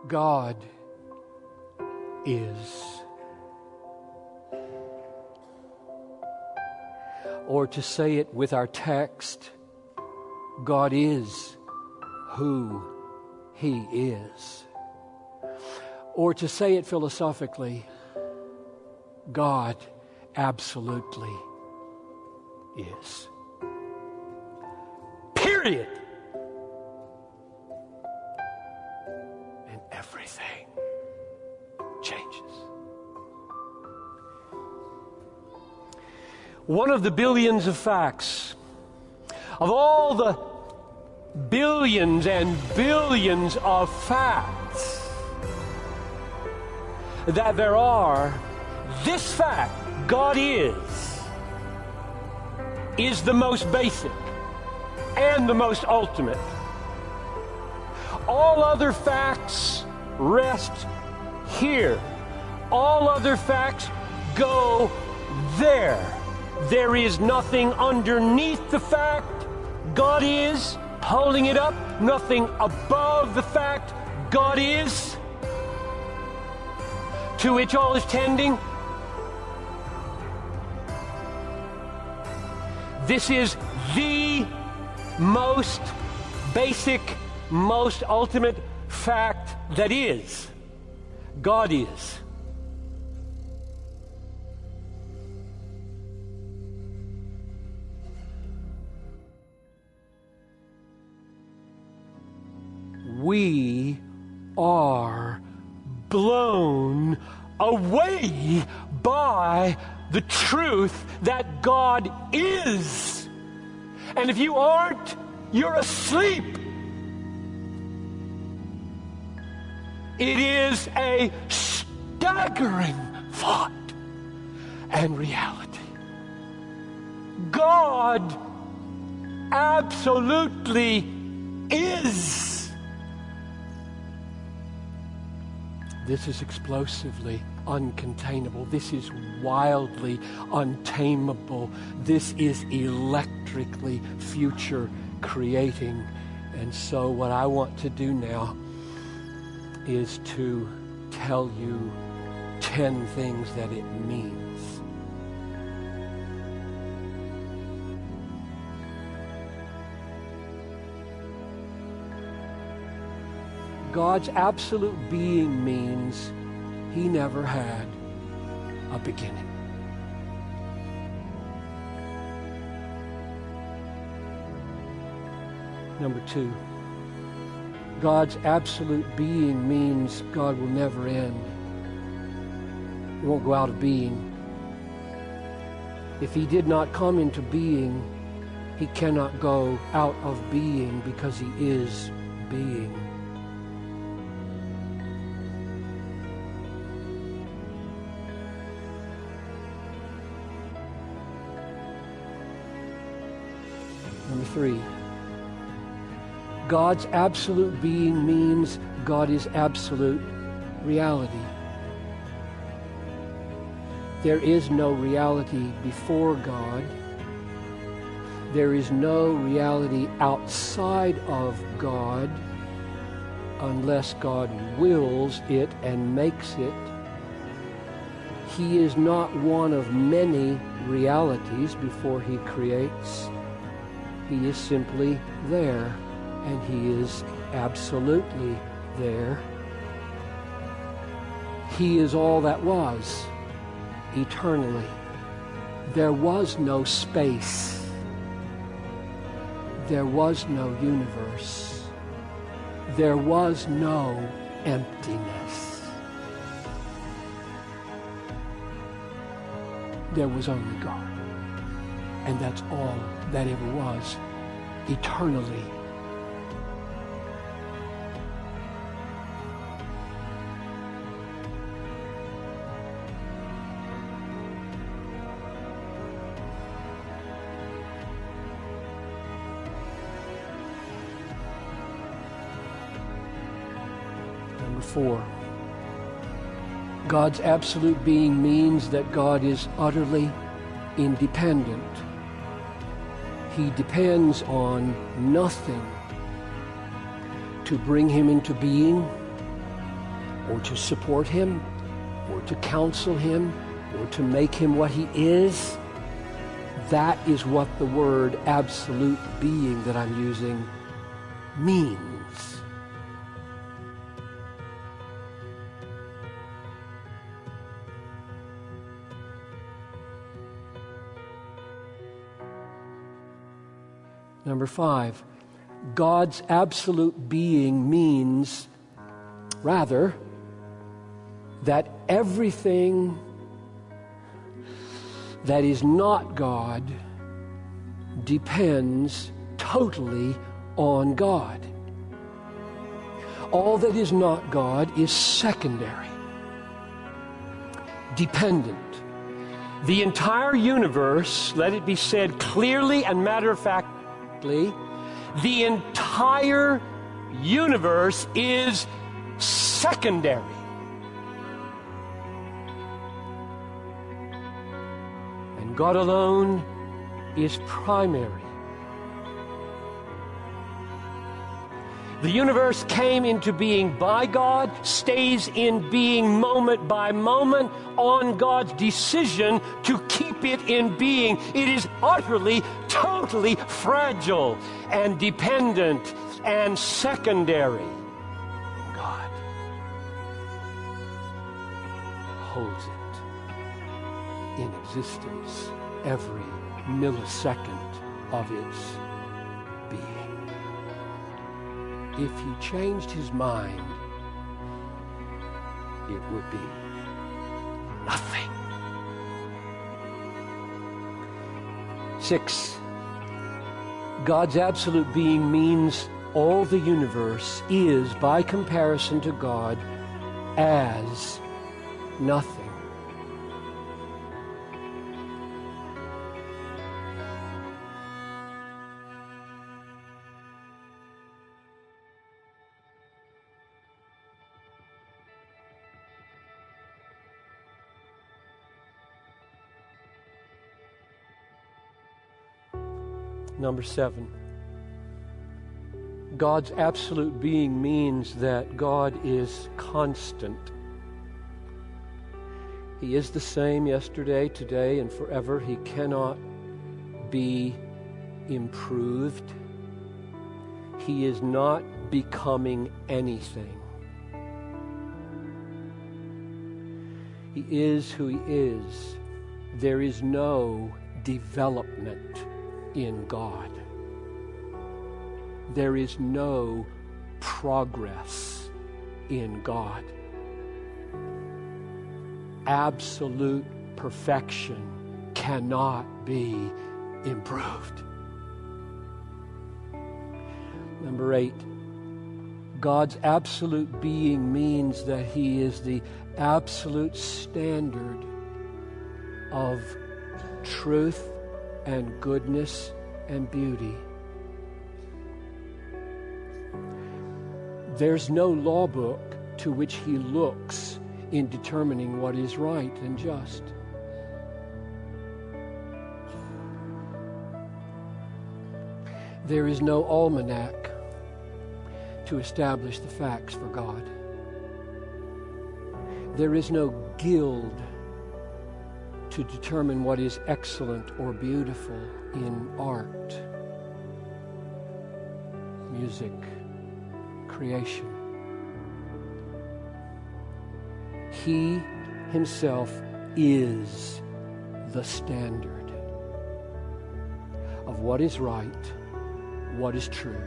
God is. Or to say it with our text, God is who He is. Or to say it philosophically, God absolutely is. Period. And everything changes. One of the billions of facts, of all the billions and billions of facts that there are, this fact, God is the most basic and the most ultimate. All other facts rest here. All other facts go there. There is nothing underneath the fact God is, holding it up, nothing above the fact God is, to which all is tending. This is the most basic, most ultimate fact that is. God is. We are blown away by the truth that God is. And if you aren't, you're asleep. It is a staggering thought and reality. God absolutely is. This is explosively uncontainable. This is wildly untamable. This is electrically future creating. And so what I want to do now is to tell you 10 things that it means. God's absolute being means He never had a beginning. Number 2, God's absolute being means God will never end. He won't go out of being. If He did not come into being, He cannot go out of being because He is being. Number 3, God's absolute being means God is absolute reality. There is no reality before God. There is no reality outside of God unless God wills it and makes it. He is not one of many realities before He creates. He is simply there, and He is absolutely there. He is all that was, eternally. There was no space. There was no universe. There was no emptiness. There was only God. And that's all that ever was, eternally. Number 4, God's absolute being means that God is utterly independent. He depends on nothing to bring Him into being. or to support him, or to counsel him, or to make him what he is. That is what the word absolute being that I'm using means. Number 5, God's absolute being means, rather, that everything that is not God depends totally on God. All that is not God is secondary, dependent. The entire universe, let it be said clearly and matter-of-factly, the entire universe is secondary. And God alone is primary. The universe came into being by God, stays in being moment by moment on God's decision to keep it in being. It is utterly, totally fragile and dependent and secondary. God holds it in existence every millisecond of its being. If he changed his mind, it would be nothing. 6, God's absolute being means all the universe is, by comparison to God, as nothing. Number 7, God's absolute being means that God is constant. He is the same yesterday, today, and forever. He cannot be improved. He is not becoming anything. He is who he is. There is no development in God. There is no progress in God. Absolute perfection cannot be improved. Number 8, God's absolute being means that he is the absolute standard of truth and goodness and beauty. There's no law book to which he looks in determining what is right and just. There is no almanac to establish the facts for God. There is no guild to determine what is excellent or beautiful in art, music, creation. He himself is the standard of what is right, what is true,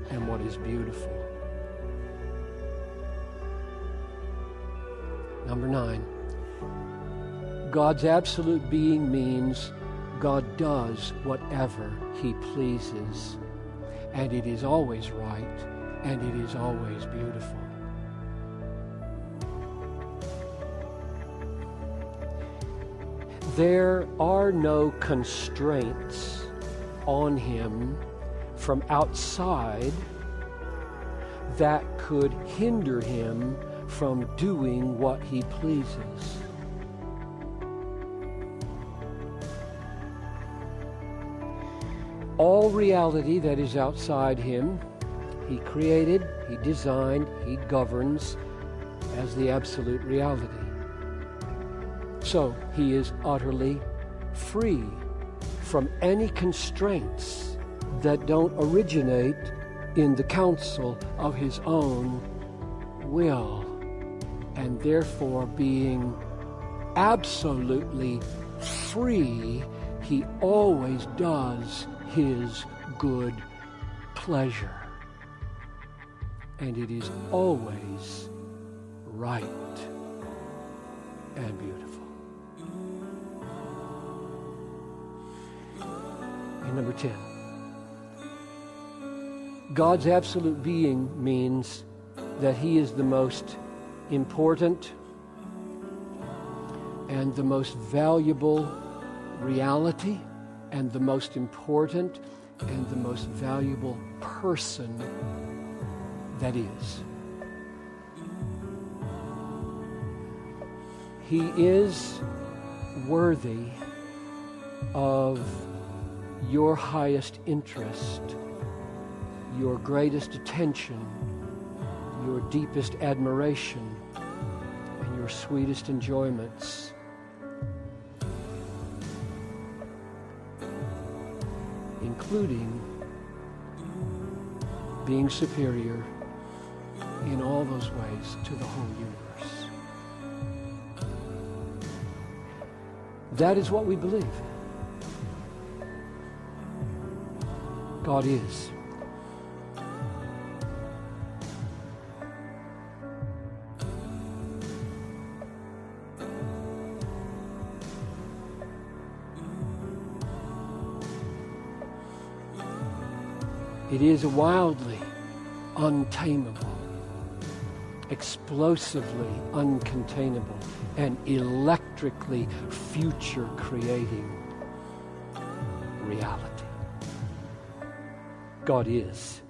and what is beautiful. Number 9, God's absolute being means God does whatever he pleases, and it is always right, and it is always beautiful. There are no constraints on him from outside that could hinder him from doing what he pleases. All reality that is outside him, he created, he designed, he governs, as the absolute reality. So he is utterly free from any constraints that don't originate in the counsel of his own will, and therefore being absolutely free, he always does his good pleasure. And it is always right and beautiful. And number 10. God's absolute being means that he is the most important and the most valuable reality and the most important and the most valuable person that is. He is worthy of your highest interest, your greatest attention, your deepest admiration, and your sweetest enjoyments. Including being superior in all those ways to the whole universe. That is what we believe. God is. It is wildly untamable, explosively uncontainable, and electrically future-creating reality. God is.